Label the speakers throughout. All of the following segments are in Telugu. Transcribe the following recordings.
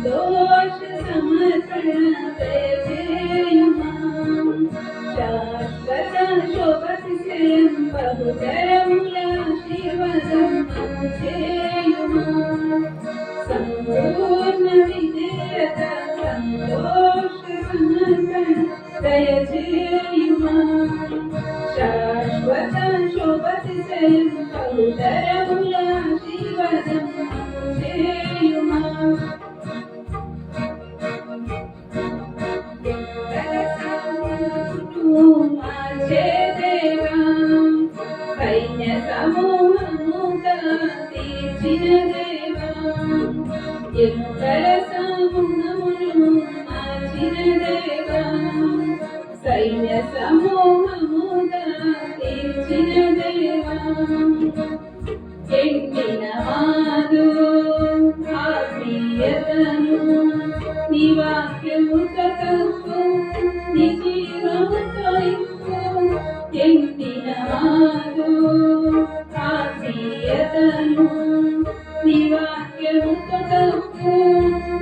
Speaker 1: సంతోష సమర్పణ దయచేయుమా శాశ్వత శోభతిశయం బహుతరముల ఆశీర్వాదం చేయుమా సంపూర్ణ విజేత సంతోష సమర్పణ దయచేయుమా శాశ్వత శోభతిశయం బహుతరముల ఆశీర్వాదం చేయుమా సైన్య సమూహముగా తీర్చిన దేవా ఎముకల సమూహమును మార్చిన దేవా సైన్య సమూహముగా తీర్చిన దేవా ఎండిన మాదు ఆత్మీయతను నీ వాక్యముతో కప్పు నీ జీవముతో ఇంపు ఎండిన మాదు ఆత్మీయతను నీ వాక్యముతో కప్పు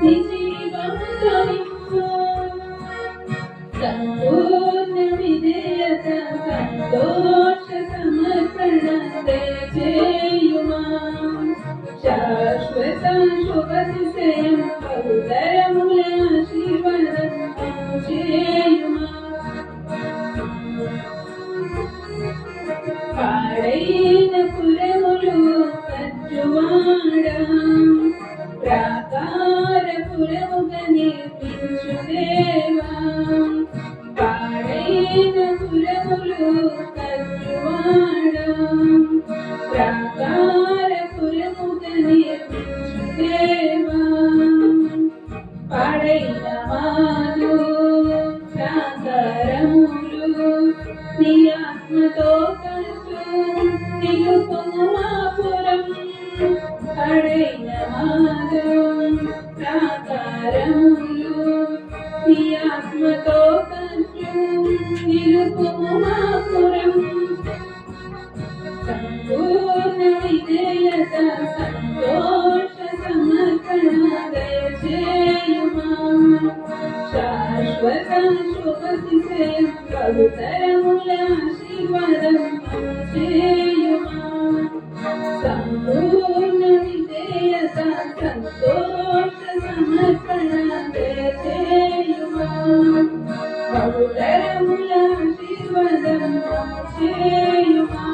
Speaker 1: నీ జీవముతో ఇంపు సంపూర్ణ విధేయత సంతోష సమర్పణ దయచేయుమా శాశ్వత శుభతిశయం బహుతరముల ఆశీర్వాదం చేయుమా పాడైన పురములు కచ్చువాడా ప్రాకార పురముగా నిర్మించు దేవా పాడైన పురములు కచ్చువాడా ప్రాకార పురముగా నిర్మించు దేవా పాడైన మాదు ప్రాకారములు నీ ఆత్మతో కట్టు నిలుపుము మా పురం పాడైన మాదు ప్రాకారములు నీ ఆత్మతో కట్టు నిలుపుము మా పురం సంపూర్ణ విజేయత సంతోష సమర్పణ దయచేయుమా శాశ్వత శుభతిశయం బహుతరముల ఆశీర్వాదం చేయుమా సంపూర్ణ విజేయత సంతోష సమర్పణ దయచేయుమా బహుతరముల ఆశీర్వాదం చేయుమా